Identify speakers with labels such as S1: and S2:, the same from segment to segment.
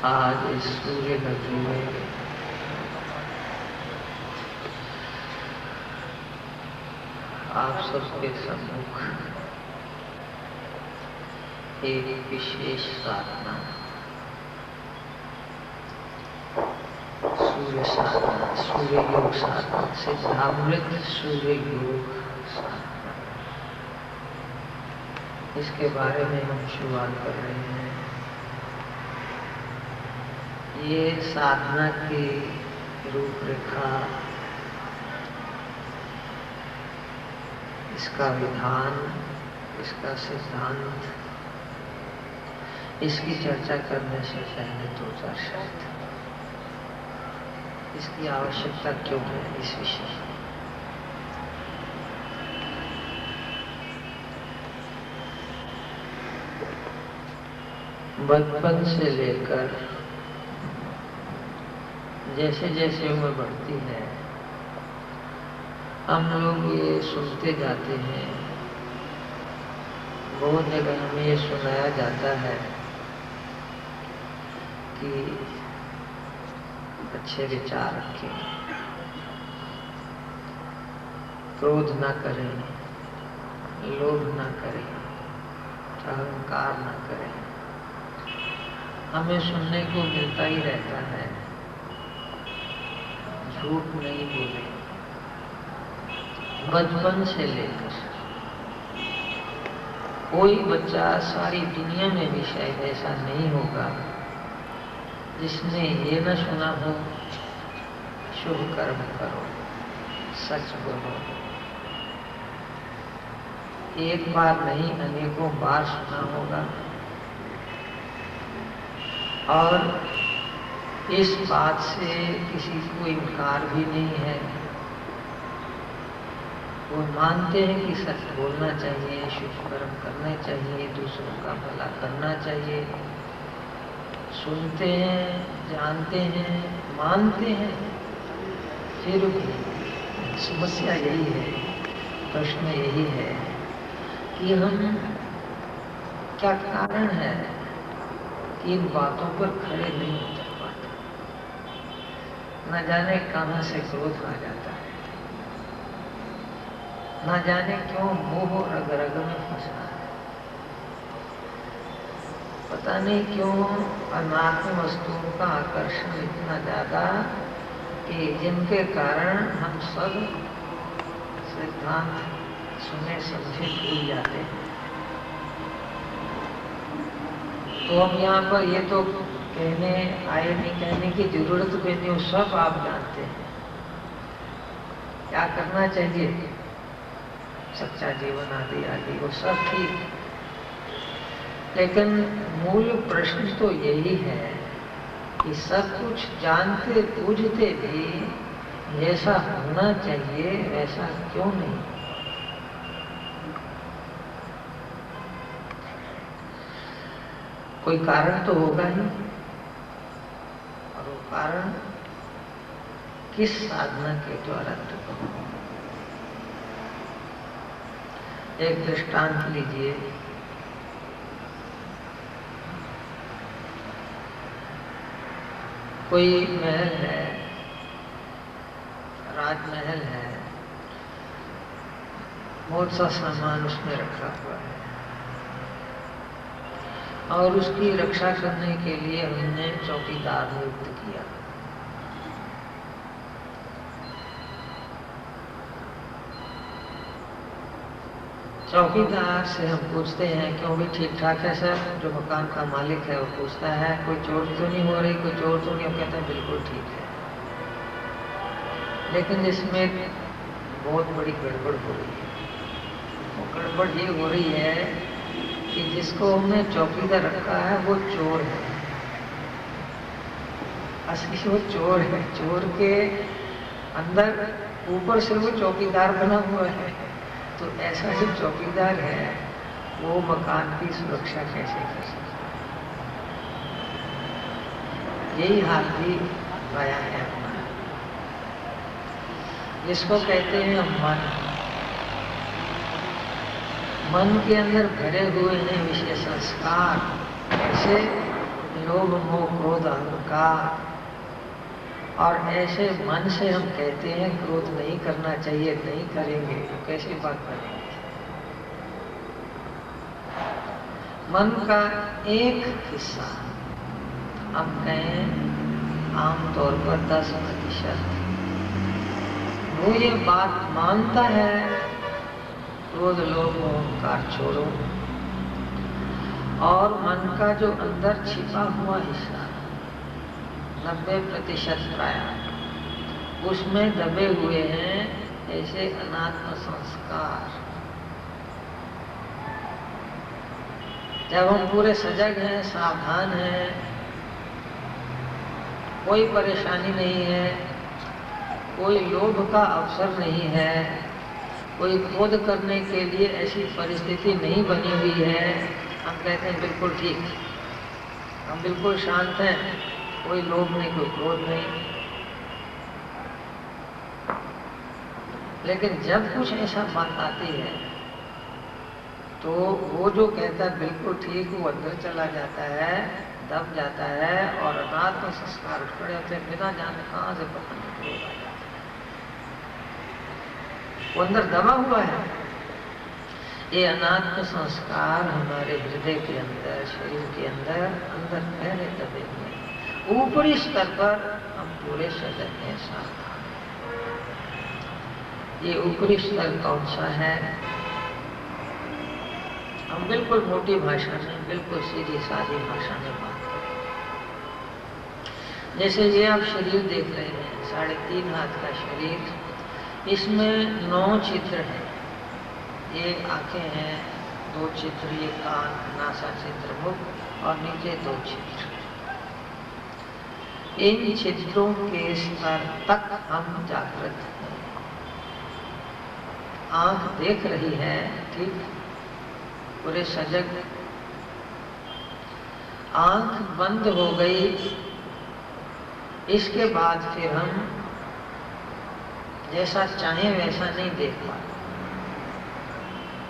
S1: आज इस सूर्य नगरी में आप सबके सम्मुख एक विशेष साधना, सूर्य साधना, सूर्य योग साधना, सिद्धामृत सूर्य योग साधना, इसके बारे में हम शुरुआत कर रहे हैं। ये साधना की रूपरेखा, इसका विधान, इसका सिद्धांत, इसकी चर्चा करने से पहले 2-4 शब्द, इसकी आवश्यकता क्यों है इस विषय में। बचपन से लेकर जैसे जैसे उम्र बढ़ती है, हम लोग ये सुनते जाते हैं, बहुत जगह हमें ये सुनाया जाता है कि अच्छे विचार रखें, क्रोध ना करें, लोभ ना करें, अहंकार ना करें। हमें सुनने को मिलता ही रहता है, झूठ नहीं बोले। बचपन से लेकर कोई बच्चा सारी दुनिया में भी शायद ऐसा नहीं होगा जिसने ये न सुना हो, शुभ कर्म करो, सच बोलो। एक बार नहीं, अनेकों बार सुना होगा। और इस बात से किसी को इनकार भी नहीं है। वो मानते हैं कि सच बोलना चाहिए, शुभ कर्म करना चाहिए, दूसरों का भला करना चाहिए। सुनते हैं, जानते हैं, मानते हैं, फिर भी समस्या यही है, प्रश्न यही है कि हम क्या कारण है कि इन बातों पर खड़े नहीं उतर पाते। न जाने कहां से क्रोध आ जाता है, न जाने क्यों मोह रग रग में फंसा है। पता नहीं क्यों अनात्म वस्तुओं का आकर्षण इतना ज्यादा कि जिनके कारण हम सब सिद्धांत सुने समझे भूल जाते हैं। तो हम यहाँ पर ये तो कहने आए नहीं, कहने की जरूरत भी नहीं, सब आप जानते हैं क्या करना चाहिए, सच्चा जीवन आदि आदि, वो सब ठीक। लेकिन मूल प्रश्न तो यही है कि सब कुछ जानते बूझते भी जैसा होना चाहिए वैसा क्यों नहीं। कोई कारण तो होगा ही, और वो कारण किस साधना के द्वारा तो होगा। एक दृष्टांत लीजिए। कोई महल है, राजमहल है, बहुत सा सामान उसमें रखा हुआ है, और उसकी रक्षा करने के लिए हमने चौकीदार नियुक्त किया। चौकीदार से हम पूछते हैं क्यों भी ठीक ठाक है सर। जो मकान का मालिक है वो पूछता है कोई चोरी तो नहीं हो रही, कोई चोर तो नहीं। हम कहते हैं बिल्कुल ठीक है, लेकिन इसमें बहुत बड़ी गड़बड़ हो रही है। वो गड़बड़ ये हो रही है कि जिसको हमने चौकीदार रखा है वो चोर है, असली वो चोर है। चोर के अंदर ऊपर से वो चौकीदार बना हुआ है। तो ऐसा जो चौकीदार है वो मकान की सुरक्षा कैसे कर सकता है। यही हाल भी आया है हमारा, जिसको कहते हैं मन। मन के अंदर भरे हुए हैं विषय संस्कार, ऐसे लोभ मोह क्रोध अहंकार, और ऐसे मन से हम कहते हैं क्रोध नहीं करना चाहिए, नहीं करेंगे, तो कैसी बात करेंगे? मन का एक हिस्सा, हम कहें आमतौर पर 10%, वो ये बात मानता है क्रोध लोभ मोह अहंकार छोड़ो, और मन का जो अंदर छिपा हुआ हिस्सा 90% प्राय उसमें दबे हुए हैं ऐसे अनात्म संस्कार। जब हम पूरे सजग हैं, सावधान हैं, कोई परेशानी नहीं है, कोई लोभ का अवसर नहीं है, कोई क्रोध करने के लिए ऐसी परिस्थिति नहीं बनी हुई है, हम कहते हैं बिल्कुल ठीक, हम बिल्कुल शांत हैं, कोई लोभ नहीं, कोई क्रोध नहीं। लेकिन जब कुछ ऐसा बात आती है तो वो जो कहता है बिल्कुल ठीक, वो अंदर चला जाता है, दब जाता है, और अनात्म संस्कार उठ खड़े होते हैं, बिना जाने कहाँ से पता नहीं क्रोध आ जाता है, वो अंदर दबा हुआ है। ये अनात्म संस्कार हमारे हृदय के अंदर, शरीर के अंदर पहले दबे हुए हैं। ऊपरी स्तर पर हम पूरे सजग हैं, सावधान। ये ऊपरी स्तर कौन सा है? हम बिल्कुल मोटी भाषा में, बिल्कुल सीधी सादी भाषा में बात करें। जैसे ये आप शरीर देख रहे हैं, 3.5 हाथ का शरीर, इसमें 9 छिद्र हैं। ये आंखें हैं, 2 छिद्र, ये कान, नासा छिद्र, मुख, और नीचे 2 छिद्र। इन छिद्रों के स्तर तक हम जागृत हैं। आंख देख रही है, ठीक, पूरे सजग। आंख बंद हो गई, इसके बाद फिर हम जैसा चाहें वैसा नहीं देख पाते।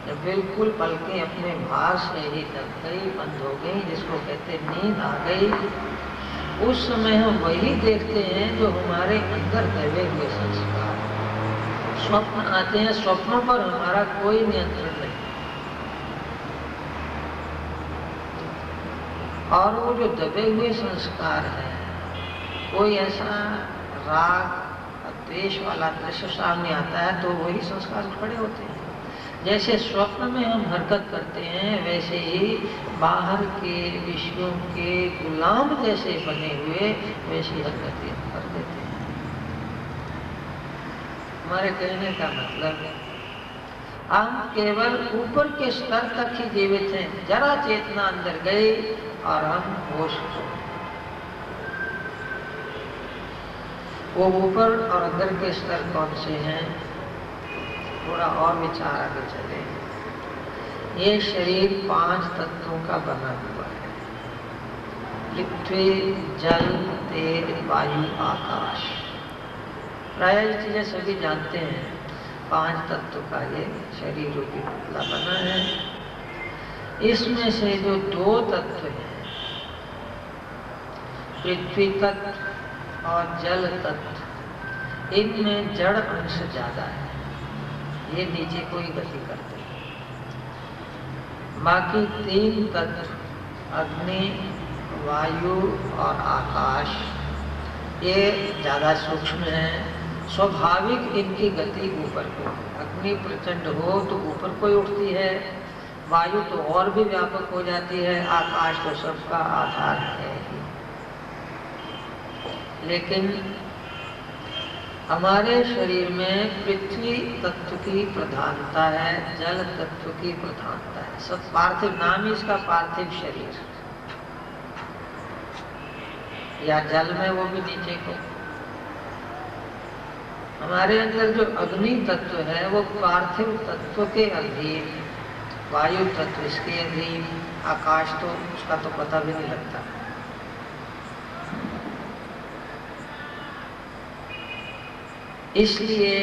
S1: जब बिल्कुल पलकें अपने भार से ही दब गई, बंद हो गई, जिसको कहते नींद आ गई, उस समय हम वही देखते हैं जो हमारे अंदर दबे हुए संस्कार। स्वप्न आते हैं, स्वप्नों पर हमारा कोई नियंत्रण नहीं, और वो जो दबे हुए संस्कार है, कोई ऐसा राग द्वेष वाला दृश्य सामने आता है तो वही संस्कार खड़े होते हैं। जैसे स्वप्न में हम हरकत करते हैं, वैसे ही बाहर के विषयों के गुलाम जैसे बने हुए वैसी हरकतें कर देते हैं। हमारे कहने का मतलब है हम केवल ऊपर के स्तर तक ही जीवित हैं। जरा चेतना अंदर गई और हम होश हो। वो ऊपर और अंदर के स्तर कौन से हैं? थोड़ा और विचार आगे चले। ये शरीर 5 तत्वों का बना हुआ है, पृथ्वी, जल, तेज, वायु, आकाश। प्राय ये चीजें सभी जानते हैं। 5 तत्व का ये शरीर रूपी पुतला बना है। इसमें से जो 2 तत्व हैं, पृथ्वी तत्व और जल तत्व, इनमें जड़ अंश ज्यादा है, ये नीचे को ही गति करते हैं। बाकी 3 तत्व, अग्नि, वायु और आकाश, ये ज्यादा सूक्ष्म हैं। स्वाभाविक इनकी गति ऊपर को, अग्नि प्रचंड हो तो ऊपर को उठती है, वायु तो और भी व्यापक हो जाती है, आकाश तो सबका आधार है ही। लेकिन हमारे शरीर में पृथ्वी तत्व की प्रधानता है, जल तत्व की प्रधानता है। सब पार्थिव, नाम ही इसका पार्थिव शरीर, या जल में वो भी नीचे को। हमारे अंदर जो अग्नि तत्व है वो पार्थिव तत्व के अधीन, वायु तत्व इसके अधीन, आकाश तो उसका तो पता भी नहीं लगता। इसलिए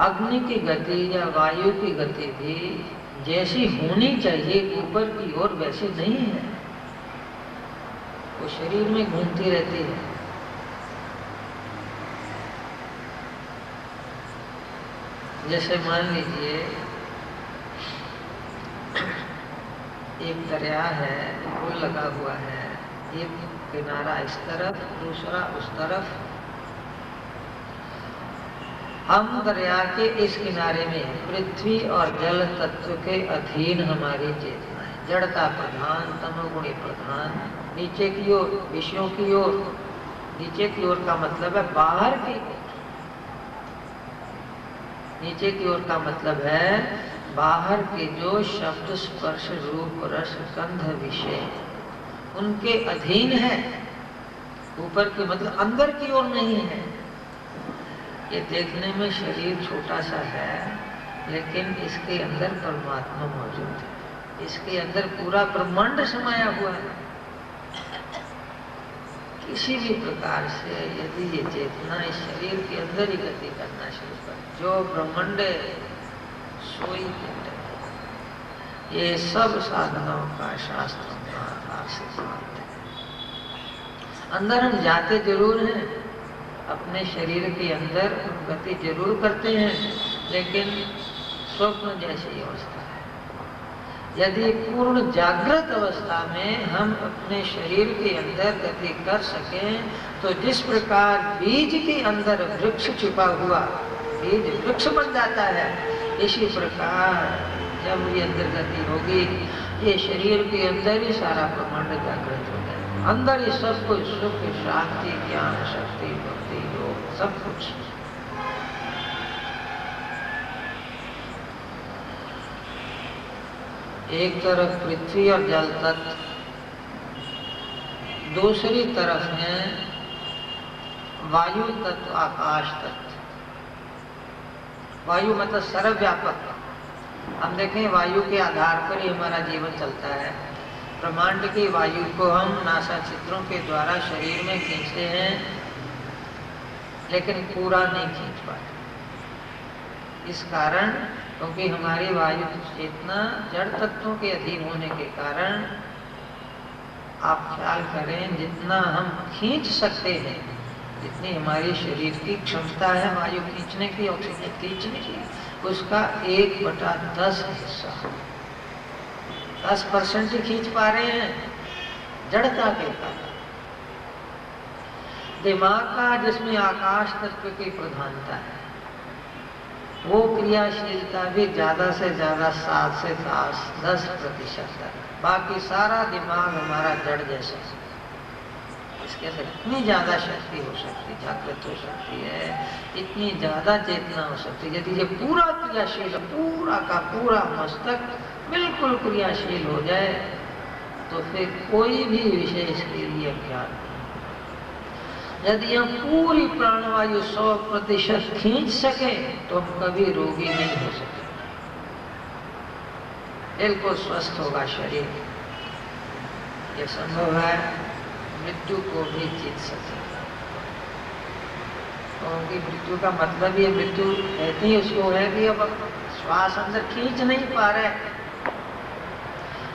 S1: अग्नि की गति या वायु की गति भी जैसी होनी चाहिए ऊपर की ओर वैसी नहीं है, वो शरीर में घूमती रहती है। जैसे मान लीजिए एक दरिया है, पुल लगा हुआ है, एक किनारा इस तरफ दूसरा उस तरफ। हम दरिया के इस किनारे में पृथ्वी और जल तत्व के अधीन हमारी चेतना है, जड़ता प्रधान, तमोगुणी प्रधान। नीचे की ओर विषयों की ओर, नीचे की ओर का मतलब है बाहर की, नीचे की ओर का मतलब है बाहर के जो शब्द स्पर्श रूप रस गंध विषय उनके अधीन है। ऊपर के मतलब अंदर की ओर नहीं है। ये देखने में शरीर छोटा सा है, लेकिन इसके अंदर परमात्मा मौजूद है, इसके अंदर पूरा ब्रह्मांड समाया हुआ है। किसी भी प्रकार से यदि ये चेतना इस शरीर के अंदर ही गति करना शुरू कर, जो ब्रह्मांड सोई पिंड, ये सब साधनाओं का शास्त्रों का आधार सिद्धांत है। अंदर हम जाते जरूर हैं, अपने शरीर के अंदर गति जरूर करते हैं, लेकिन स्वप्न जैसी अवस्था है। यदि पूर्ण जागृत अवस्था में हम अपने शरीर के अंदर गति कर सकें, तो जिस प्रकार बीज के अंदर वृक्ष छिपा हुआ, बीज वृक्ष बन जाता है, इसी प्रकार जब ये अंदर गति होगी, ये शरीर के अंदर ही सारा ब्रह्मांड जागृत हो जाए। अंदर ही सब कुछ, सुख शांति ज्ञान शक्ति भक्ति योग सब कुछ। एक तरफ पृथ्वी और जल तत्व, दूसरी तरफ है वायु तत्व आकाश तत्व। वायु मतलब सर्वव्यापक। हम देखें वायु के आधार पर ही हमारा जीवन चलता है। ब्रह्मांड की वायु को हम नासा छिद्रों के द्वारा शरीर में खींचते हैं, लेकिन पूरा नहीं खींच पाते। इस कारण, क्योंकि हमारी वायु चेतना जड़ तत्वों के अधीन होने के कारण, आप ख्याल करें जितना हम खींच सकते हैं, जितनी हमारी शरीर की क्षमता है वायु खींचने की, ऑक्सीजन खींचने की, उसका 1/10 हिस्सा, 10% ही खींच पा रहे हैं जड़ता के कारण। दिमाग का जिसमें आकाश तत्व की प्रधानता है, वो क्रियाशीलता भी ज्यादा से ज्यादा 7 से 10% तक। बाकी सारा दिमाग हमारा जड़ जैसा, इसके अंदर इतनी ज्यादा शक्ति हो सकती, जागृत हो सकती है, इतनी ज्यादा चेतना हो सकती है। यदि ये पूरा क्रियाशील, पूरा का पूरा मस्तक बिल्कुल क्रियाशील हो जाए, तो फिर कोई भी विषय इसके लिए अज्ञात नहीं। यदि हम पूरी प्राणवायु 100% खींच सके, तो हम कभी रोगी नहीं हो सके, बिल्कुल स्वस्थ होगा शरीर। यह संभव है, मृत्यु को भी जीत सके। क्योंकि मृत्यु का मतलब ये, मृत्यु कहती ही उसको है कि अब श्वास अंदर खींच नहीं पा रहे।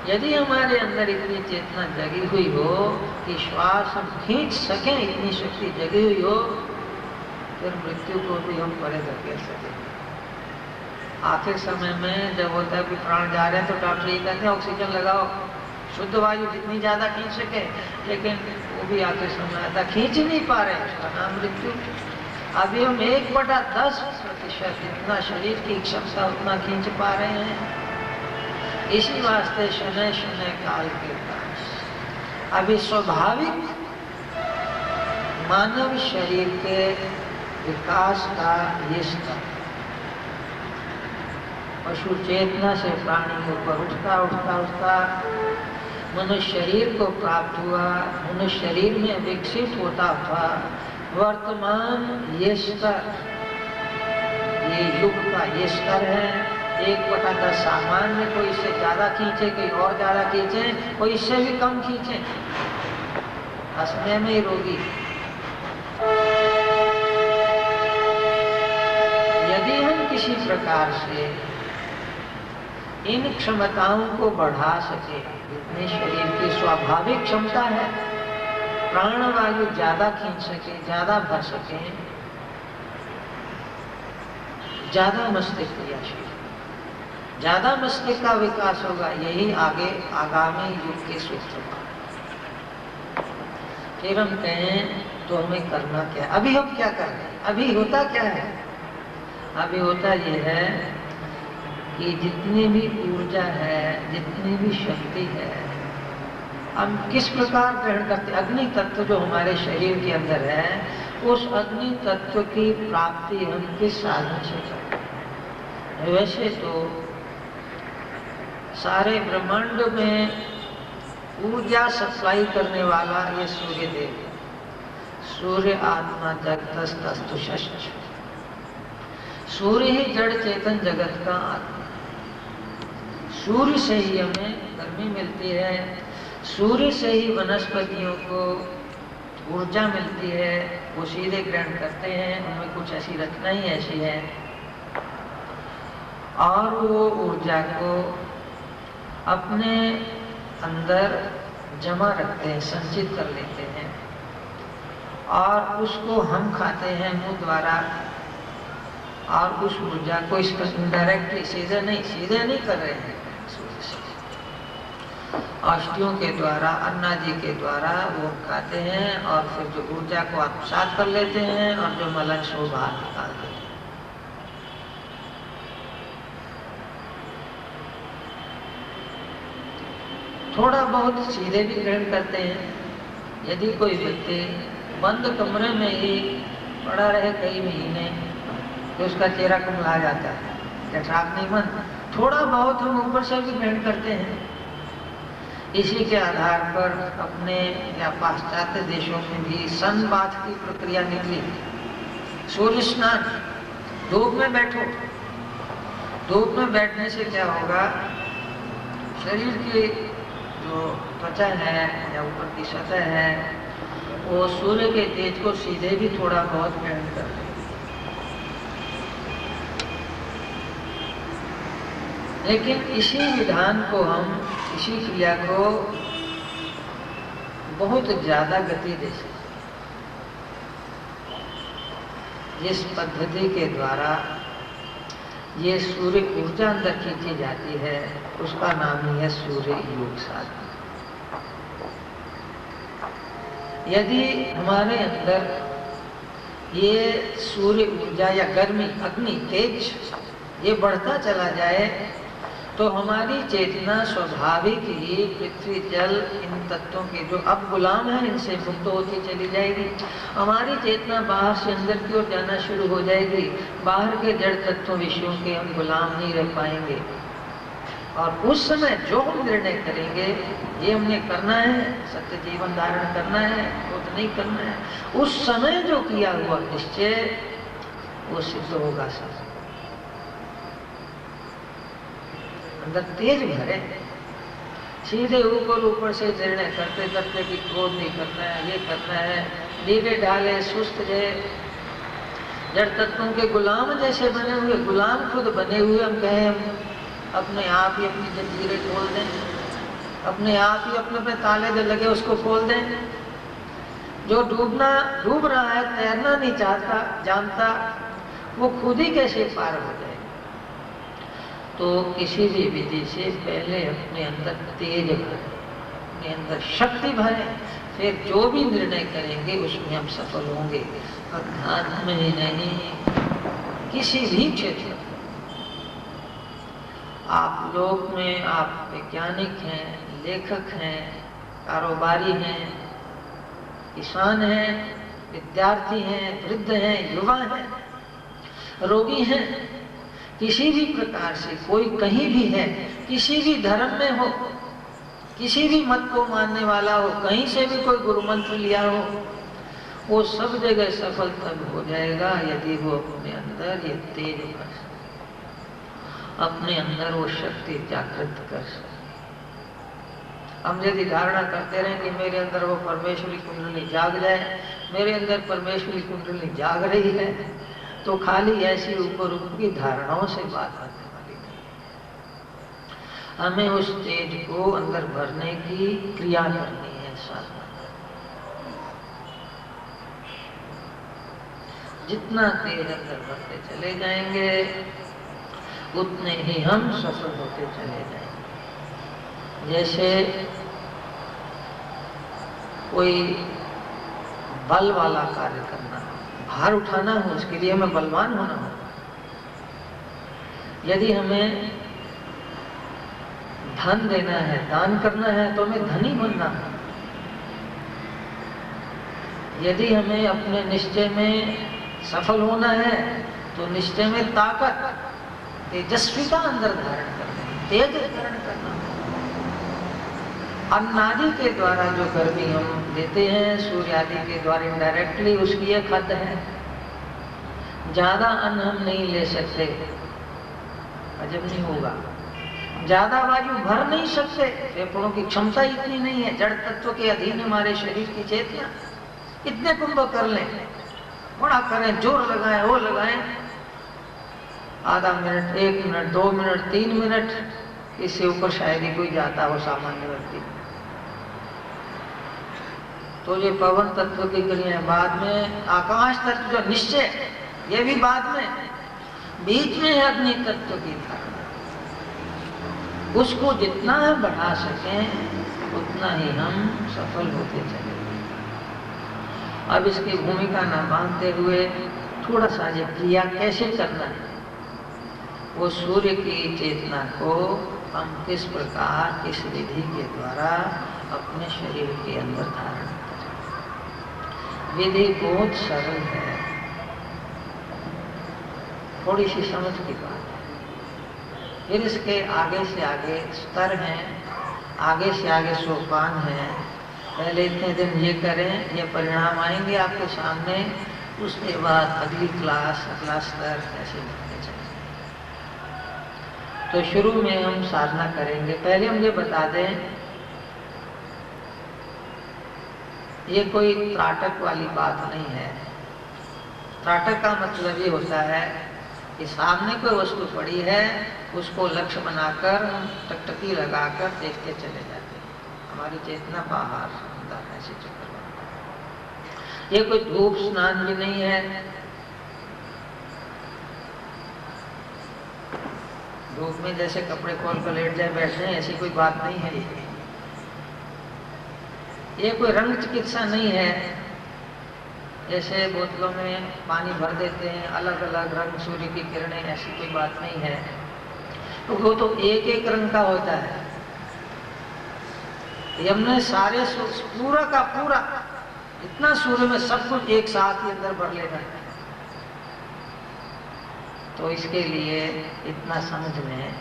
S1: यदि हमारे अंदर इतनी चेतना जगी हुई हो कि श्वास हम खींच सकें, इतनी शक्ति जगी हुई हो, फिर मृत्यु को भी हम परे धकेल सकें। आखिर समय में जब होता है कि प्राण जा रहे हैं, तो डॉक्टर ये कहते हैं ऑक्सीजन लगाओ, शुद्ध वायु जितनी ज्यादा खींच सके, लेकिन वो भी आखिर समय आता खींच ही नहीं पा रहे, उसका नाम मृत्यु। अभी हम 1/10% जितना शरीर की क्षमता उतना खींच पा रहे हैं। इसी वास्ते शनय शनय काल के पास अभी स्वाभाविक मानव शरीर के विकास का ये स्तर, पशु चेतना से प्राणी के ऊपर उठता उठता उठता मनुष्य शरीर को प्राप्त हुआ, मनुष्य शरीर में विकसित होता हुआ वर्तमान ये स्तर, ये युग का ये स्तर है। 1/10 सामान्य, कोई इससे ज्यादा खींचे, कोई और ज्यादा खींचे, कोई इससे भी कम खींचे, हंसने में ही रोगी। यदि हम किसी प्रकार से इन क्षमताओं को बढ़ा सके, जितने शरीर की स्वाभाविक क्षमता है, प्राणवायु ज्यादा खींच सके, ज्यादा भर सके, ज्यादा मस्तिष्क क्रियाशील, ज्यादा मस्तिष्क का विकास होगा। यही आगे आगामी युग के सूत्र। फिर हम कहें तो हमें करना क्या है? अभी हम क्या कर रहे हैं? अभी होता क्या है? अभी होता ये है कि जितनी भी ऊर्जा है, जितनी भी शक्ति है, हम किस प्रकार ग्रहण करते? अग्नि तत्व जो हमारे शरीर के अंदर है, उस अग्नि तत्व की प्राप्ति हम किस साधन से करते हैं? वैसे तो सारे ब्रह्मांड में ऊर्जा सप्लाई करने वाला ये सूर्य देव, सूर्य आत्मा जगतस्तस्तु शश्च। सूर्य ही जड़ चेतन जगत का आत्मा। सूर्य से ही हमें गर्मी मिलती है, सूर्य से ही वनस्पतियों को ऊर्जा मिलती है, वो सीधे ग्रहण करते हैं, उनमें कुछ ऐसी रचना ही ऐसी है, और वो ऊर्जा को अपने अंदर जमा रखते हैं, संचित कर लेते हैं, और उसको हम खाते हैं मुंह द्वारा, और उस ऊर्जा को इस पर इनडायरेक्टली, सीधे नहीं कर रहे हैं, औषधियों के द्वारा, अन्नादि के द्वारा वो खाते हैं, और फिर जो ऊर्जा को आत्मसात कर लेते हैं, और जो मलन सो बाहर निकाल देते हैं। थोड़ा बहुत सीधे भी ग्रहण करते हैं। यदि कोई व्यक्ति बंद कमरे में ही पड़ा रहे कई महीने, तो उसका चेहरा कुमला जाता है, जठराग्नि नहीं मन। थोड़ा बहुत हम ऊपर से भी ग्रहण करते हैं। इसी के आधार पर अपने या पाश्चात्य देशों में भी सनबाथ की प्रक्रिया निकली। सूर्य स्नान, धूप में बैठो। धूप में बैठने से क्या होगा? शरीर की जो त्वचा है या ऊपर की सतह है, वो सूर्य के तेज को सीधे भी थोड़ा बहुत ग्रहण करते हैं। लेकिन इसी विधान को हम, इसी क्रिया को बहुत ज्यादा गति दे सकते। जिस पद्धति के द्वारा ये सूर्य ऊर्जा अंदर खींची जाती है, उसका नाम ही है सूर्य योग साधना। यदि हमारे अंदर ये सूर्य ऊर्जा या गर्मी, अग्नि, तेज ये बढ़ता चला जाए, तो हमारी चेतना स्वाभाविक ही पृथ्वी, जल, इन तत्वों के जो अब गुलाम है, इनसे मुक्त होती चली जाएगी। हमारी चेतना बाहर से अंदर की ओर जाना शुरू हो जाएगी। बाहर के जड़ तत्वों, विषयों के हम गुलाम नहीं रह पाएंगे। और उस समय जो हम निर्णय करेंगे, ये हमने करना है, सत्य जीवन धारण करना है, वो तो नहीं करना है, उस समय जो किया हुआ निश्चय वो सिद्ध होगा। सब अंदर तेज भरे, सीधे ऊपर से निर्णय करते करते कि क्रोध नहीं करना है, ये करना है, ढीले ढाले सुस्त जड़ तत्वों के गुलाम जैसे बने हुए, गुलाम खुद बने हुए हम कहें, अपने आप ही अपनी जंजीरें खोल दें, अपने आप ही अपने ताले जो लगे उसको खोल दें। जो डूब रहा है, तैरना नहीं चाहता, जानता, वो खुद ही कैसे पार हो जाए। तो किसी भी विधि से पहले अपने अंदर तेज भरे, अपने अंदर शक्ति भरे, फिर जो भी निर्णय करेंगे उसमें हम सफल होंगे। अध्यात्म में ही नहीं, किसी भी क्षेत्र, आप लोक में आप वैज्ञानिक हैं, लेखक हैं, कारोबारी हैं, किसान हैं, विद्यार्थी हैं, वृद्ध हैं, युवा हैं, रोगी हैं, किसी भी प्रकार से कोई कहीं भी है, किसी भी धर्म में हो, किसी भी मत को मानने वाला हो, कहीं से भी कोई गुरु मंत्र लिया हो, वो सब जगह सफल तब हो जाएगा यदि वो अपने अंदर ये तेज कर सके, अपने अंदर वो शक्ति जागृत कर सके। हम यदि धारणा करते रहे कि मेरे अंदर वो परमेश्वरी कुंडली जाग जाए, मेरे अंदर परमेश्वरी कुंडली जाग रही है, तो खाली ऐसी ऊपर की धारणाओं से बात आने वाली है। हमें उस तेज को अंदर भरने की क्रिया करनी है, साधना। जितना तेज अंदर भरते चले जाएंगे उतने ही हम सफल होते चले जाएंगे। जैसे कोई बल वाला कार्य करना, भार उठाना हो, उसके लिए हमें बलवान होना हो। यदि हमें धन देना है, दान करना है, तो हमें धनी बनना है। यदि हमें अपने निश्चय में सफल होना है तो निश्चय में ताकत, तेजस्विता अंदर धारण करना, तेज धारण करना। अन्न आदि के द्वारा जो गर्मी हम देते हैं, सूर्य आदि के द्वारा इनडायरेक्टली, उसकी एक हद है। ज्यादा अन्न हम नहीं ले सकते, हजम नहीं होगा। ज्यादा वायु भर नहीं सकते, फेफड़ों की क्षमता इतनी नहीं है। जड़ तत्व के अधीन हमारे शरीर की चेतना। कितने कुंभ कर लें, बड़ा करें, जोर लगाएं, वो लगाएं, आधा मिनट, 1 मिनट, 2 मिनट, 3 मिनट, इससे ऊपर शायद ही कोई जाता हो सामान्य व्यक्ति। तो ये पवन तत्व की क्रिया बाद में, आकाश तत्व जो निश्चय, ये भी बाद में, बीच में है अग्नि तत्व की धारणा। उसको जितना हम बढ़ा सकें उतना ही हम सफल होते चले। अब इसकी भूमिका न बांधते हुए थोड़ा सा ये क्रिया कैसे करना है, वो सूर्य की चेतना को हम किस प्रकार, किस विधि के द्वारा अपने शरीर के अंदर धारण करें। विधि बहुत सरल है, थोड़ी सी समझ की बात है। फिर इसके आगे से आगे स्तर हैं, आगे से आगे सोपान हैं। पहले इतने दिन ये करें, ये परिणाम आएंगे आपके सामने, उसके बाद अगली क्लास, अगला स्तर ऐसे बढ़ते चलेंगे। तो शुरू में हम साधना करेंगे। पहले हम ये बता दें, ये कोई त्राटक वाली बात नहीं है। त्राटक का मतलब ये होता है कि सामने कोई वस्तु पड़ी है, उसको लक्ष्य बनाकर टकटकी लगाकर देखते चले जाते हैं। हमारी चेतना बाहर अंदर ऐसे चक्कर बनता है। ये कोई धूप स्नान भी नहीं है। धूप में जैसे कपड़े खोल कर लेट जाए बैठे हैं, ऐसी कोई बात नहीं है। ये कोई रंग चिकित्सा नहीं है, जैसे बोतलों में पानी भर देते हैं अलग अलग रंग, सूर्य की किरणें, ऐसी कोई बात नहीं है। तो वो तो एक एक रंग का होता है। हमने सारे पूरा का पूरा इतना सूर्य में सब कुछ एक साथ ही अंदर भर लेना है। तो इसके लिए इतना समझ में,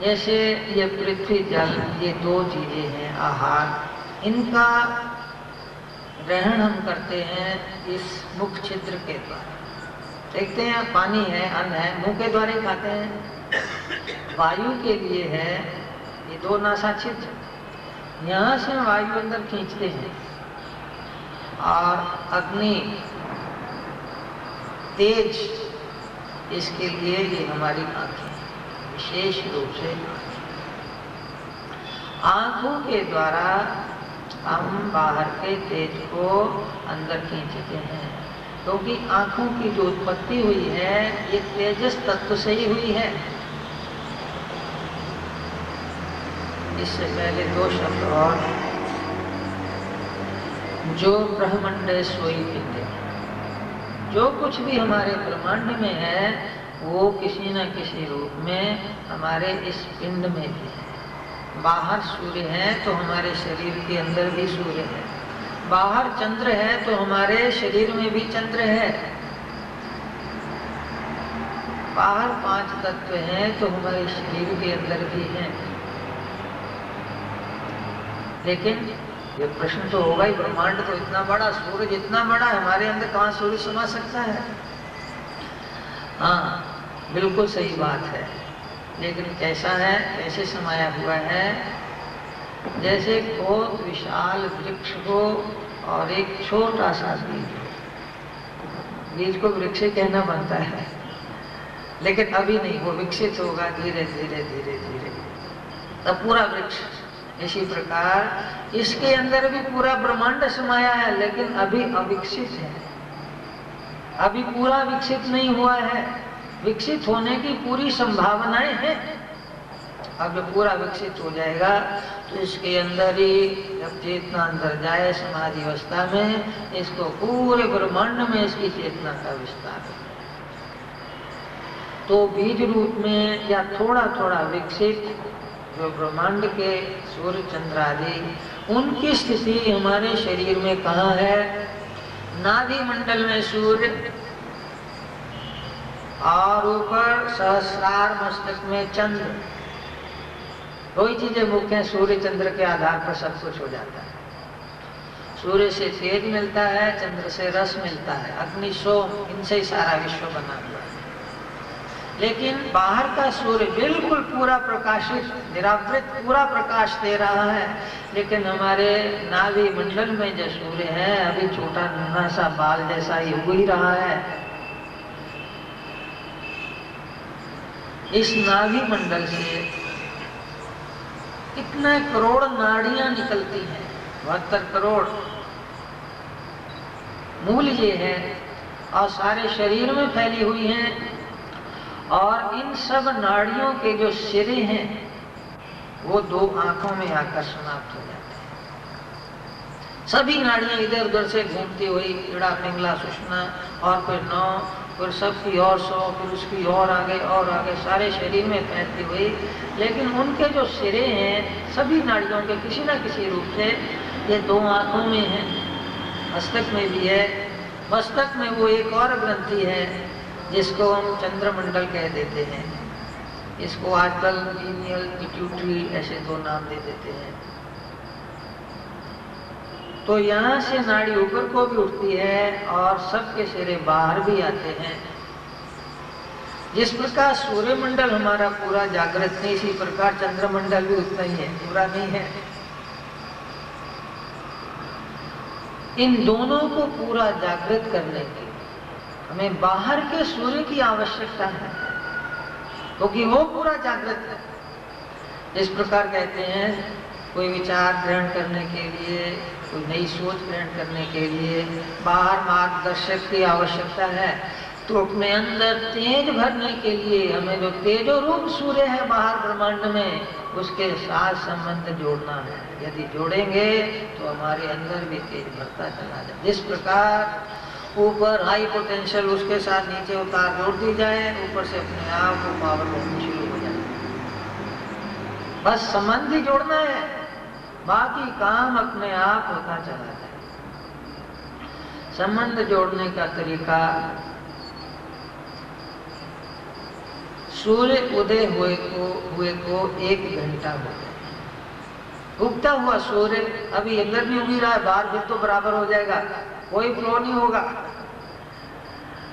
S1: जैसे ये पृथ्वी जल, ये 2 चीजें हैं, आहार, इनका ग्रहण हम करते हैं इस मुख छिद्र के द्वारा। देखते हैं पानी है, अन्न है, मुंह के द्वारा ही खाते हैं। वायु के लिए है ये 2 नासा छिद्र, यहाँ से वायु अंदर खींचते हैं। और अग्नि, तेज, इसके लिए ये हमारी आंखें, विशेष रूप से आंखों के द्वारा हम बाहर के तेज को अंदर खींचते हैं। क्योंकि आंखों की जो उत्पत्ति हुई है ये तेजस तत्व से ही हुई है। इससे पहले 2 शब्द और, जो ब्रह्मांडे सोई पिंडे, जो कुछ भी हमारे ब्रह्मांड में है वो किसी न किसी रूप में हमारे इस पिंड में भी है। बाहर सूर्य है तो हमारे शरीर के अंदर भी सूर्य है, बाहर चंद्र है तो हमारे शरीर में भी चंद्र है, बाहर 5 तत्व हैं तो हमारे शरीर के अंदर भी हैं। लेकिन ये प्रश्न तो होगा ही, ब्रह्मांड तो इतना बड़ा, सूर्य जितना बड़ा, हमारे अंदर कहाँ सूर्य समा सकता है? हाँ, बिल्कुल सही बात है। लेकिन कैसा है, कैसे समाया हुआ है? जैसे बहुत विशाल वृक्ष हो और एक छोटा सा बीज हो। बीज को वृक्ष कहना बनता है, लेकिन अभी नहीं, वो विकसित होगा धीरे धीरे धीरे धीरे। तब पूरा वृक्ष। इसी प्रकार इसके अंदर भी पूरा ब्रह्मांड समाया है, लेकिन अभी अविकसित है, अभी पूरा विकसित नहीं हुआ है। विकसित होने की पूरी संभावनाएं हैं। अब जब पूरा विकसित हो जाएगा तो इसके अंदर ही जब चेतना अंदर जाए समाधि अवस्था में, इसको पूरे ब्रह्मांड में इसकी चेतना का विस्तार है। तो बीज रूप में या थोड़ा थोड़ा विकसित जो ब्रह्मांड के सूर्य चंद्र आदि, उनकी स्थिति हमारे शरीर में कहाँ है? नाभि मंडल में सूर्य, और ऊपर सहस्रार मस्तक में चंद्र। दो ही चीजें मुख्य हैं, सूर्य चंद्र के आधार पर सब कुछ हो जाता है। सूर्य से तेज मिलता है, चंद्र से रस मिलता है, अग्नि सोम, इनसे ही सारा विश्व बना हुआ है। लेकिन बाहर का सूर्य बिल्कुल पूरा प्रकाशित, निरावृत पूरा प्रकाश दे रहा है, लेकिन हमारे नाभि मंडल में जो सूर्य है अभी छोटा नन्हा सा बाल जैसा ही उग ही रहा है। इस नाभि मंडल से कितने करोड़ नाड़ियां निकलती हैं, 72 करोड़ मूल ये है, और सारे शरीर में फैली हुई हैं। और इन सब नाड़ियों के जो सिरे हैं वो 2 आंखों में आकर समाप्त हो जाते हैं। सभी नाड़ियां इधर उधर से घूमती हुई, ईड़ा पिंगला सुषमा और फिर 9, फिर सबकी और 100, फिर उसकी और आगे सारे शरीर में फैलती हुई। लेकिन उनके जो सिरे हैं सभी नाड़ियों के किसी न किसी रूप से ये 2 आंखों में है, मस्तक में भी है। मस्तक में वो एक और ग्रंथि है जिसको हम चंद्रमंडल कह देते हैं। इसको आजकल पीनियल, पिट्यूटरी ऐसे 2 नाम दे देते हैं। तो यहाँ से नाड़ी ऊपर को भी उठती है और सबके सिरे बाहर भी आते हैं। जिस प्रकार सूर्यमंडल हमारा पूरा जागृत नहीं, इसी प्रकार चंद्रमंडल भी उतना ही है, पूरा नहीं है। इन दोनों को पूरा जागृत करने के हमें बाहर के सूर्य की आवश्यकता है, क्योंकि वो पूरा जागृत है। जिस प्रकार कहते हैं कोई विचार ग्रहण करने के लिए, कोई नई सोच ग्रहण करने के लिए बाहर मार्गदर्शक की आवश्यकता है, तो अपने अंदर तेज भरने के लिए हमें जो तेजो रूप सूर्य है बाहर ब्रह्मांड में, उसके साथ संबंध जोड़ना है। यदि जोड़ेंगे तो हमारे अंदर भी तेज भरता चला जाए। जिस प्रकार ऊपर हाई पोटेंशियल, उसके साथ नीचे उतार जोड़ दी जाए, ऊपर से अपने आप को पावर होनी शुरू हो जाए। बस संबंध ही जोड़ना है, बाकी काम अपने आप होता चला जाए। संबंध जोड़ने का तरीका, सूर्य उदय हुए को 1 घंटा हो गया। उगता हुआ सूर्य अभी अंदर भी उग रहा है, बाहर फिर तो बराबर हो जाएगा, कोई फ्लो नहीं होगा।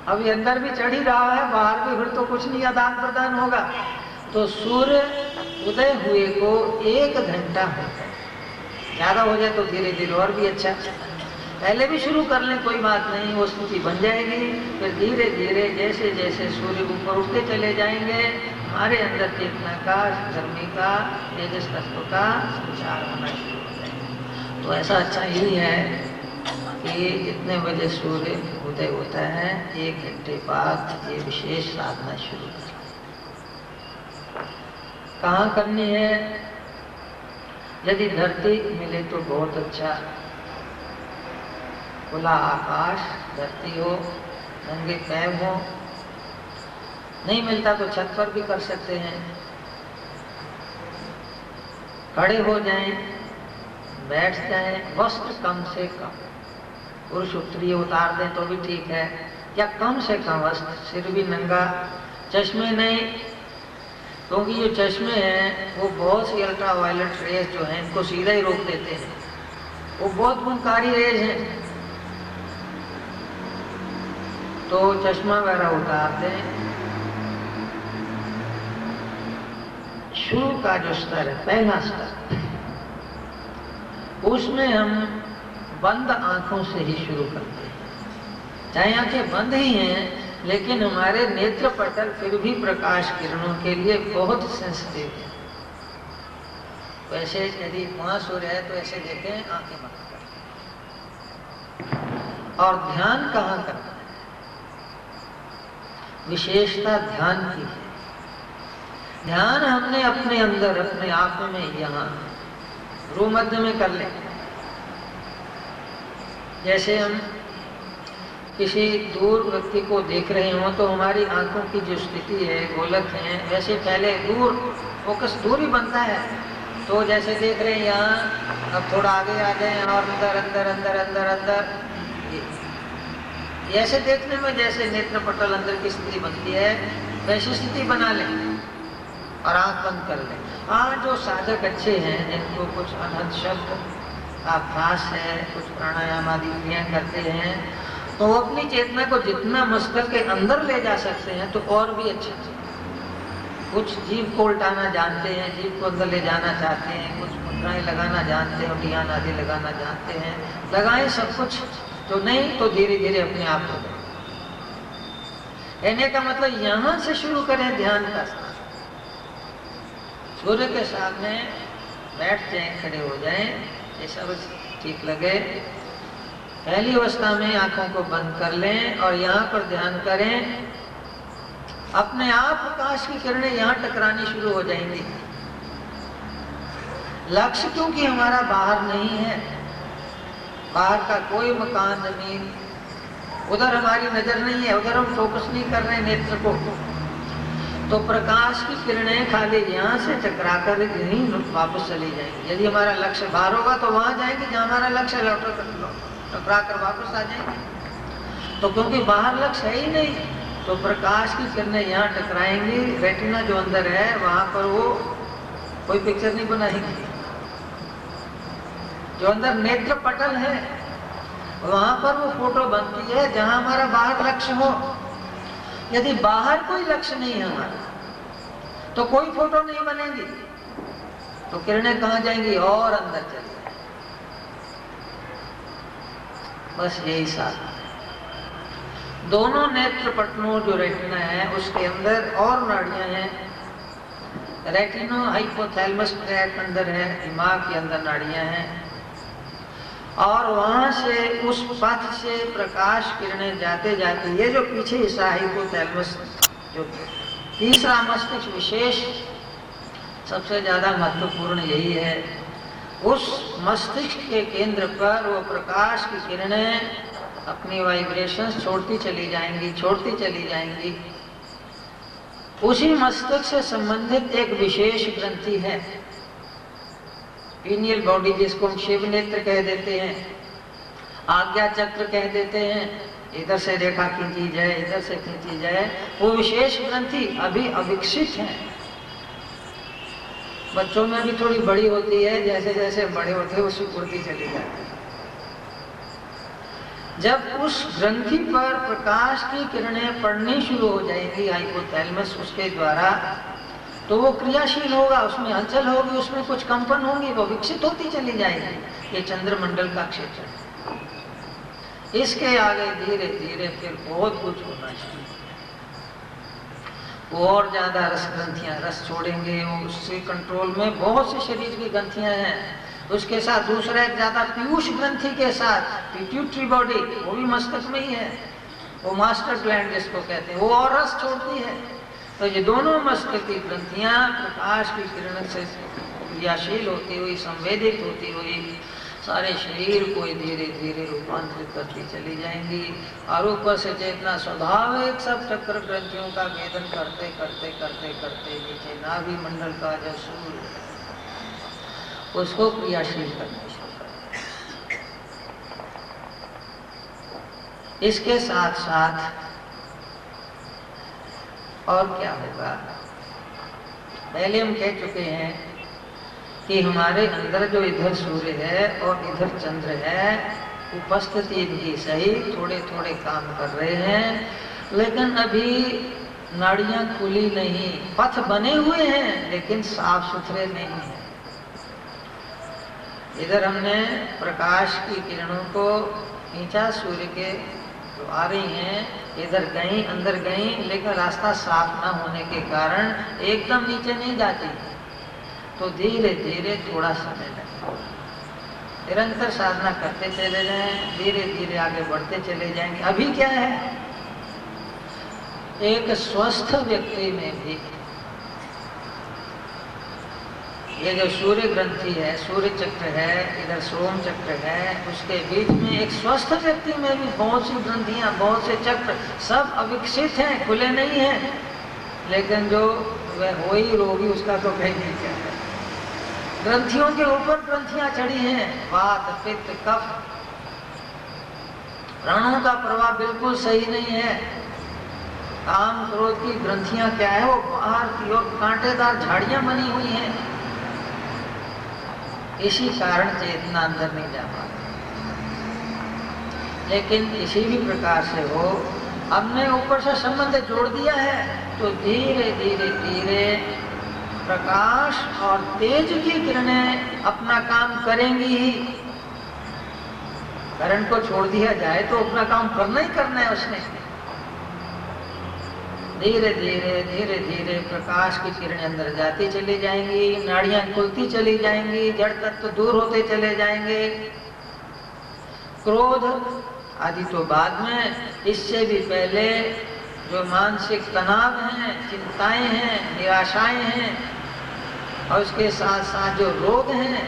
S1: अभी अंदर भी चढ़ ही रहा है, बाहर भी फिर तो कुछ नहीं आदान प्रदान होगा। तो सूर्य उदय हुए को 1 घंटा हो गया। ज्यादा हो जाए तो धीरे धीरे और भी अच्छा, पहले भी शुरू कर लें, कोई बात नहीं, वो स्थिति बन जाएगी। फिर धीरे धीरे जैसे जैसे सूर्य ऊपर उठते चले जाएंगे, हमारे अंदर चेतना का, गर्मी का, तेजस तत्व का संचार होना शुरू हो जाएगा। तो ऐसा अच्छा यही है कि जितने बजे सूर्य उदय होता है 1 घंटे बाद ये विशेष साधना शुरू करें। कहाँ करनी है? यदि धरती मिले तो बहुत अच्छा, खुला आकाश, धरती हो, नंगे पैर हो। नहीं मिलता तो छत पर भी कर सकते हैं। खड़े हो जाएं, बैठ जाएं, वस्त्र कम से कम, पुरुष उत्तरीय उतार दें तो भी ठीक है, या कम से कम वस्त्र, सिर भी नंगा, चश्मे नहीं, क्योंकि जो चश्मे हैं वो बहुत सी अल्ट्रा वायलेट रेज जो हैं इनको सीधा ही रोक देते हैं, वो बहुत गुणकारी रेज हैं। तो चश्मा वगैरह उतार दें। शुरू का जो स्तर है, पहला स्तर, उसमें हम बंद आंखों से ही शुरू करते हैं। चाहे आंखें बंद ही हैं, लेकिन हमारे नेत्र पटल फिर भी प्रकाश किरणों के लिए बहुत सेंसिटिव है। वैसे यदि वहां सूर्य है तो ऐसे देखें, आंखें बंद कर। और ध्यान कहाँ करना है? विशेषता ध्यान की है। ध्यान हमने अपने अंदर, अपने आप में, यहाँ भ्रू मध्य में कर ले। जैसे हम किसी दूर व्यक्ति को देख रहे हो तो हमारी आंखों की जो स्थिति है, गोलक है, वैसे पहले दूर फोकस दूर ही बनता है। तो जैसे देख रहे हैं यहाँ, अब थोड़ा आगे आ जाए और अंदर अंदर अंदर अंदर अंदर, ऐसे देखने में जैसे नेत्र पटल अंदर की स्थिति बनती है, वैसी स्थिति बना लें और आंख बंद कर लें। हाँ, जो साधक अच्छे हैं, जिनको कुछ अनंत शब्द का अभ्यास है, कुछ प्राणायाम आदि क्रिया करते हैं, तो वो अपनी चेतना को जितना मस्तक के अंदर ले जा सकते हैं तो और भी अच्छा। कुछ जीभ को उल्टाना जानते हैं, जीभ को अंदर ले जाना चाहते हैं, कुछ मुद्राएं लगाना जानते हैं, ध्यान आदि लगाना जानते हैं, लगाएं सब कुछ। तो नहीं तो धीरे धीरे अपने आप हो जाए। कहने का मतलब यहां से शुरू करें ध्यान का। सूर्य के सामने बैठ जाएं, खड़े हो जाएं, ये सब ठीक लगे। पहली अवस्था में आंखों को बंद कर लें और यहाँ पर ध्यान करें। अपने आप प्रकाश की किरणें यहाँ टकरानी शुरू हो जाएंगी। लक्ष्य क्योंकि हमारा बाहर नहीं है, बाहर का कोई मकान, जमीन, उधर हमारी नजर नहीं है, उधर हम फोकस नहीं कर रहे नेत्र को। तो प्रकाश की किरणें खाली यहाँ से टकरा कर यहीं वापस चली जाएंगी। यदि हमारा लक्ष्य बाहर होगा तो वहां जाएंगे जहाँ हमारा लक्ष्य, टकरा कर वापस आ जाएंगे। तो क्योंकि बाहर लक्ष्य है ही नहीं, तो प्रकाश की किरणें यहाँ टकराएंगी। रेटिना जो अंदर है वहां पर वो कोई पिक्चर नहीं बनाएंगी। जो अंदर नेत्र पटल है वहां पर वो फोटो बनती है जहां हमारा बाहर लक्ष्य हो। यदि बाहर कोई लक्ष्य नहीं है हमारा तो कोई फोटो नहीं बनेगी। तो किरणें कहाँ जाएंगी? और अंदर चली जाएंगी। बस यही साथ। दोनों नेत्र पटलों जो रेटिना है उसके अंदर और नाड़ियां हैं। रेटिनो हाइपोथैलेमस ट्रैक्ट अंदर है, दिमाग के अंदर नाड़ियां हैं और वहां से उस पथ से प्रकाश किरणें जाते जाते ये जो पीछे हिस्सा हाइपोथैलेमस, जो तीसरा मस्तिष्क विशेष सबसे ज्यादा महत्वपूर्ण यही है, उस मस्तिष्क के केंद्र पर वो प्रकाश की किरणें अपनी वाइब्रेशंस छोड़ती चली जाएंगी, छोड़ती चली जाएंगी। उसी मस्तिष्क से संबंधित एक विशेष ग्रंथि है, पीनियल बॉडी, जिसको हम शिव नेत्र कह देते हैं, आज्ञा चक्र कह देते हैं। इधर से रेखा खींची जाए, इधर से खींची जाए, वो विशेष ग्रंथि अभी अविकसित है। बच्चों में भी थोड़ी बड़ी होती है, जैसे जैसे बड़े होते हैं वो सिकुड़ती चली जाती है। जब उस ग्रंथि पर प्रकाश की किरणें पड़नी शुरू हो जाएंगी हाइपोथैलेमस उसके द्वारा, तो वो क्रियाशील होगा, उसमें हलचल होगी, उसमें कुछ कंपन होंगी, वो विकसित होती चली जाएगी। ये चंद्रमंडल का क्षेत्र है। इसके आगे धीरे धीरे फिर बहुत कुछ होना चाहिए। वो और ज्यादा रस ग्रंथियां रस छोड़ेंगे, उससे कंट्रोल में बहुत से शरीर की ग्रंथियां हैं। उसके साथ दूसरा एक ज्यादा पीयूष ग्रंथि के साथ पिट्यूटरी बॉडी, वो भी मस्तिष्क में ही है, वो मास्टर ग्लैंड जिसको कहते हैं, वो और रस छोड़ती है। तो ये दोनों मस्तिष्क की ग्रंथियां प्रकाश की किरण से क्रियाशील होती हुई, संवेदित होती हुई सारे शरीर को धीरे धीरे रूपांतरित करती चली जाएंगी। और ऊपर से चेतना स्वाभाविक सब चक्र ग्रंथियों का भेदन करते करते करते करते नीचे नाभि मंडल का जो सूर्य उसको क्रियाशील करना शुरू कर। इसके साथ साथ और क्या होगा? पहले हम कह चुके हैं कि हमारे अंदर जो इधर सूर्य है और इधर चंद्र है, उपस्थिति इनकी सही, थोड़े थोड़े काम कर रहे हैं, लेकिन अभी नाड़ियां खुली नहीं, पथ बने हुए हैं लेकिन साफ सुथरे नहीं हैं। इधर हमने प्रकाश की किरणों को खींचा, सूर्य के जो आ रही हैं इधर गई, अंदर गई, लेकिन रास्ता साफ ना होने के कारण एकदम नीचे नहीं जाती। तो धीरे धीरे थोड़ा समय लगेगा। निरंतर साधना करते चले जाएं, धीरे धीरे आगे बढ़ते चले जाएंगे। अभी क्या है, एक स्वस्थ व्यक्ति में भी ये जो सूर्य ग्रंथि है, सूर्य चक्र है, इधर सोम चक्र है, उसके बीच में एक स्वस्थ व्यक्ति में भी बहुत सी ग्रंथियां, बहुत से चक्र सब अविकसित हैं, खुले नहीं हैं। लेकिन जो वह हो ही रोगी उसका तो कहीं नहीं क्या है। ग्रंथियों के ऊपर ग्रंथियां चढ़ी हैं, वात पित्त कफ, प्राणों का प्रवाह बिल्कुल सही नहीं है। काम क्रोध की ग्रंथियां क्या है, वो बाहर की ओर कांटेदार झाड़ियां बनी हुई हैं। इसी कारण चेतना अंदर नहीं जा पाती। लेकिन किसी भी प्रकार से हो, हमने ऊपर से संबंध जोड़ दिया है, तो धीरे धीरे धीरे प्रकाश और तेज की किरणें अपना काम करेंगी ही। करंट को छोड़ दिया जाए तो अपना काम करना ही करना है उसने। धीरे धीरे प्रकाश की किरणें अंदर जाती चली जाएंगी, नाड़ियां खुलती चली जाएंगी, जड़ तत्व दूर होते चले जाएंगे। क्रोध आदि तो बाद में, इससे भी पहले जो मानसिक तनाव हैं, चिंताएं हैं, निराशाएं हैं, और उसके साथ साथ जो रोग हैं,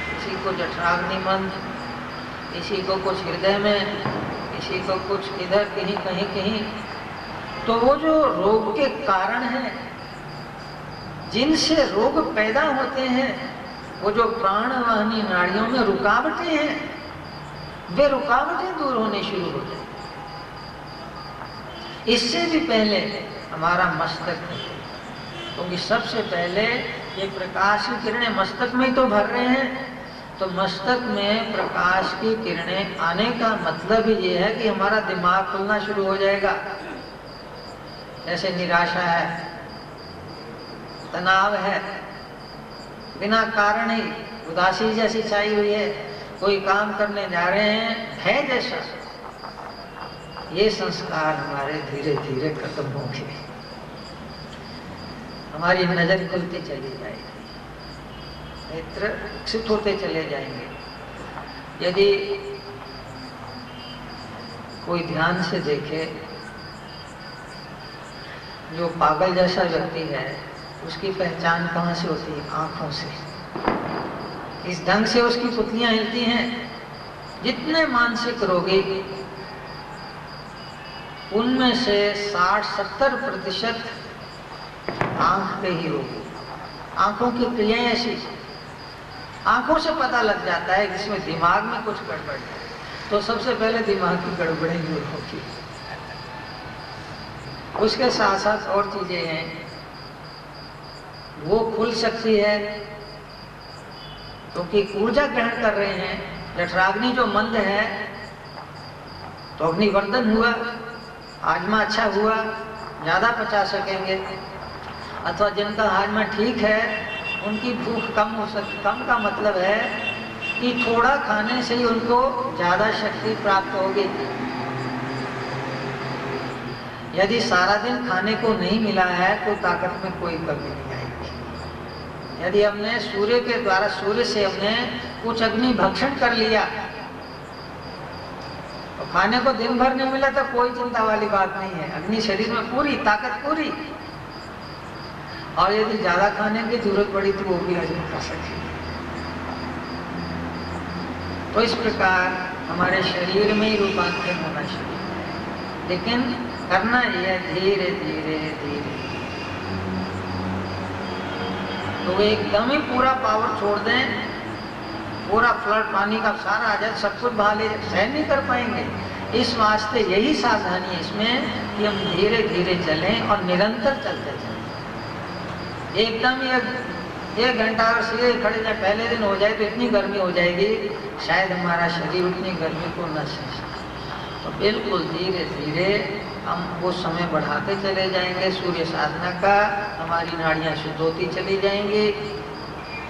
S1: किसी को जठराग्नि मंद, किसी को कुछ हृदय में, किसी को कुछ इधर कहीं कहीं कहीं, तो वो जो रोग के कारण हैं, जिनसे रोग पैदा होते हैं, वो जो प्राणवाहिनी नाड़ियों में रुकावटें हैं, वे रुकावटें दूर होने शुरू हो जाए। इससे भी पहले हमारा मस्तक है, क्योंकि सबसे पहले ये प्रकाश की किरणें मस्तक में तो भर रहे हैं, तो मस्तक में प्रकाश की किरणें आने का मतलब ही ये है कि हमारा दिमाग खुलना शुरू हो जाएगा। जैसे निराशा है, तनाव है, बिना कारण ही उदासी जैसी छाई हुई है, कोई काम करने जा रहे हैं, भय जैसा, ये संस्कार हमारे धीरे धीरे खत्म होंगे। हमारी नजर खुलती चली जाएगी, नेत्र विकसित होते चले जाएंगे। यदि कोई ध्यान से देखे, जो पागल जैसा व्यक्ति है, उसकी पहचान कहाँ से होती है? आंखों से। इस ढंग से उसकी पुतलियां हिलती हैं। जितने मानसिक रोगी, उनमें से 60-70% आंख पे ही रोगी। आंखों की क्रियाएं ऐसी, आंखों से पता लग जाता है कि इसमें दिमाग में कुछ गड़बड़ है, तो सबसे पहले दिमाग की गड़बड़ें दूर होगी। उसके साथ साथ और चीजें हैं, वो खुल सकती है क्योंकि ऊर्जा ग्रहण कर रहे हैं। जठराग्नि जो मंद है, तो अग्निवर्धन हुआ, हाजमा अच्छा हुआ, ज्यादा पचा सकेंगे। अथवा जिनका हाजमा ठीक है, उनकी भूख कम हो सकती। कम का मतलब है कि थोड़ा खाने से ही उनको ज्यादा शक्ति प्राप्त होगी। यदि सारा दिन खाने को नहीं मिला है, तो ताकत में कोई कमी नहीं आएगी। यदि हमने सूर्य के द्वारा, सूर्य से हमने कुछ अग्नि भक्षण कर लिया, तो खाने को दिन भर नहीं मिला तो कोई चिंता वाली बात नहीं है, अग्नि शरीर में पूरी, ताकत पूरी। और यदि ज्यादा खाने की जरूरत पड़ी तो वो भी हजम कर सके। तो इस प्रकार हमारे शरीर में ही रूपांतरण होना चाहिए, लेकिन करना यह धीरे धीरे धीरे। तो एकदम ही पूरा पावर छोड़ दें, पूरा फ्लड पानी का सारा आ जाए, सब कुछ बहा ले, सहन नहीं कर पाएंगे। इस वास्ते यही सावधानी है इसमें कि हम धीरे धीरे चलें और निरंतर चलते चलें। एकदम एक घंटा और सीधे खड़े जाए, पहले दिन हो जाए तो इतनी गर्मी हो जाएगी, शायद हमारा शरीर उतनी गर्मी को न सह सके। तो बिल्कुल धीरे धीरे हम वो समय बढ़ाते चले जाएंगे। सूर्य साधना का हमारी नाड़ियाँ शुद्ध होती चली जाएंगी,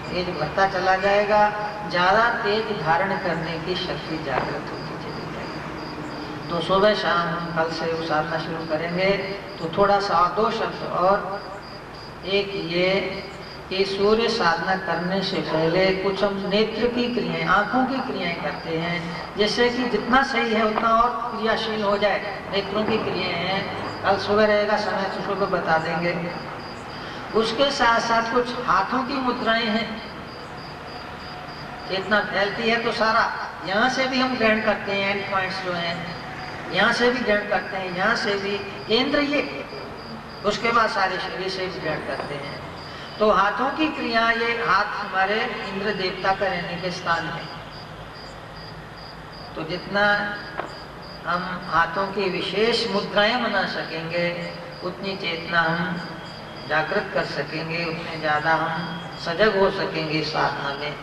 S1: तेज बढ़ता चला जाएगा, ज़्यादा तेज धारण करने की शक्ति जागृत होती चली जाएगी। तो सुबह शाम हम कल से वो साधना शुरू करेंगे। तो थोड़ा सा 2 शब्द और, एक ये कि सूर्य साधना करने से पहले कुछ हम नेत्र की क्रियाएं, आंखों की क्रियाएं करते हैं, जैसे कि जितना सही है उतना और क्रियाशील हो जाए। नेत्रों की क्रियाएं हैं, कल सुबह रहेगा समय तो सुबह बता देंगे। उसके साथ साथ कुछ हाथों की मुद्राएं हैं, चेतना फैलती है तो सारा यहाँ से भी हम ग्रहण करते हैं, एंड पॉइंट्स जो हैं यहाँ से भी ग्रहण करते हैं, यहाँ से भी केंद्र ये, उसके बाद सारे शरीर से भी ग्रहण करते हैं। तो हाथों की क्रिया, ये हाथ हमारे इंद्र देवता का रहने के स्थान है। तो जितना हम हाथों की विशेष मुद्राएं बना सकेंगे उतनी चेतना हम जागृत कर सकेंगे, उतने ज्यादा हम सजग हो सकेंगे साधना में।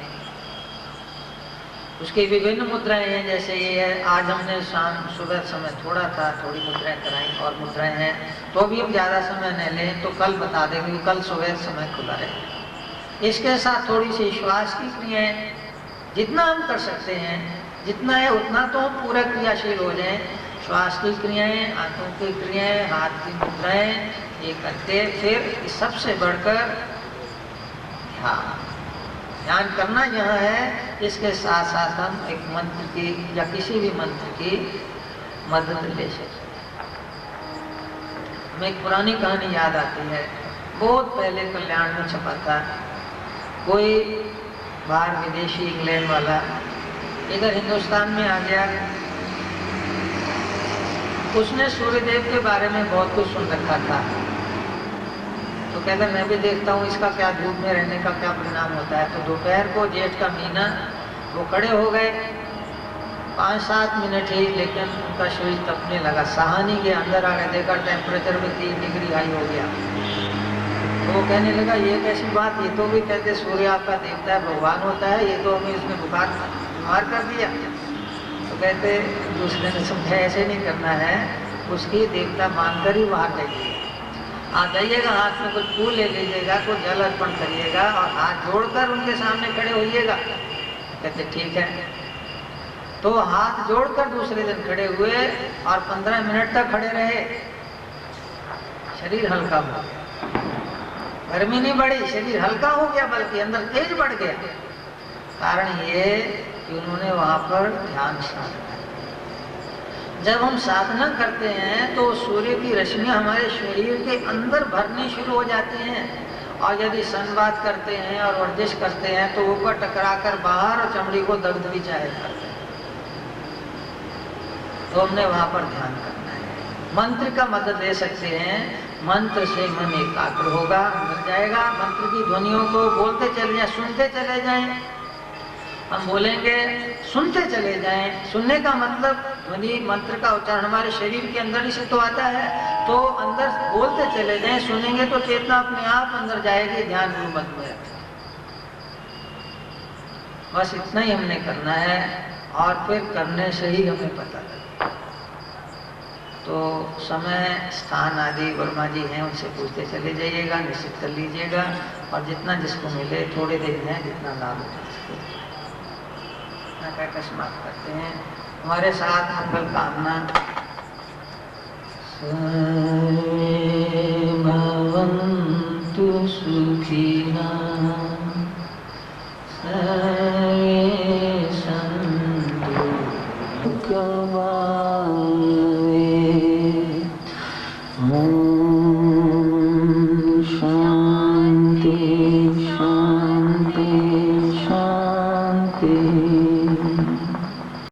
S1: उसकी विभिन्न मुद्राएं हैं, जैसे ये है, आज हमने शाम सुबह समय थोड़ी मुद्राएं कराई, और मुद्राएं हैं तो भी हम ज़्यादा समय न लें तो कल बता देंगे, कल सुबह समय खुला रहे। इसके साथ थोड़ी सी श्वास की क्रियाएं, जितना हम कर सकते हैं, जितना है उतना तो हम पूरा क्रियाशील हो जाएं। श्वास की क्रियाएं, आंखों की क्रियाएं, हाथ की मुद्राएं, ये करते फिर सबसे बढ़कर ध्यान करना यहाँ है। इसके साथ साथ हम एक मंत्र की या किसी भी मंत्र की मदद ले सकते हैं। हमें एक पुरानी कहानी याद आती है, बहुत पहले कल्याण में छपा था। कोई बाहर विदेशी इंग्लैंड वाला इधर हिंदुस्तान में आ गया, उसने सूर्यदेव के बारे में बहुत कुछ सुन रखा था। तो कहता मैं भी देखता हूँ इसका क्या धूप में रहने का क्या परिणाम होता है। तो दोपहर को जेठ का महीना वो खड़े हो गए, 5-7 मिनट ही, लेकिन उनका शरीर तपने लगा, सहा नहीं गया। अंदर आ गए, देखा टेम्परेचर में 3 डिग्री हाई हो गया। तो वो कहने लगा ये कैसी बात, ये तो भी कहते सूर्य आपका देवता है, भगवान होता है, ये तो हमें इसने बुखार बीमार कर दिया। तो कहते दूसरे ने समझा ऐसे नहीं करना है, उसकी देवता मानकर ही बाहर जाइए। आप जाइएगा, हाथ में कुछ फूल ले लीजिएगा, कुछ जल अर्पण करिएगा और हाथ जोड़कर उनके सामने खड़े होइएगा। कहते ठीक है। तो हाथ जोड़कर दूसरे दिन खड़े हुए और 15 मिनट तक खड़े रहे। शरीर हल्का हो गया, गर्मी नहीं बढ़ी, शरीर हल्का हो गया, बल्कि अंदर तेज बढ़ गया। कारण ये कि उन्होंने वहां पर ध्यान साधा। जब हम साधना करते हैं तो सूर्य की रश्मियां हमारे शरीर के अंदर भरनी शुरू हो जाती हैं, और यदि संवाद करते हैं और वर्जिश करते हैं तो ऊपर टकराकर बाहर और चमड़ी को दग्ध भी जाहिर करते हैं। तो हमने वहां पर ध्यान करना है। मंत्र का मदद ले सकते हैं, मंत्र से मन एकाग्र होगा, मिल जाएगा। मंत्र की ध्वनियों को बोलते चले जाएं, सुनते चले जाएं। हम बोलेंगे, सुनते चले जाएं। सुनने का मतलब ध्वनि मंत्र का उच्चारण हमारे शरीर के अंदर ही से तो आता है, तो अंदर बोलते चले जाएं। सुनेंगे तो चेतना अपने आप अंदर जाएगी, ध्यान गुरुमत में रखें। बस इतना ही हमने करना है, और फिर करने से ही हमें पता लगेगा। तो समय, स्थान आदि वर्मा जी हैं, उनसे पूछते चले जाइएगा, निश्चित कर लीजिएगा, और जितना जिसको मिले, थोड़े देर है जितना लाभ हो कहकर समाप्त करते हैं। हमारे साथ मंगल कामना। सर्वे भवन्तु सुखिनः, सर्वे सन्तु सुखिनः। ओम शांति शांति शांति।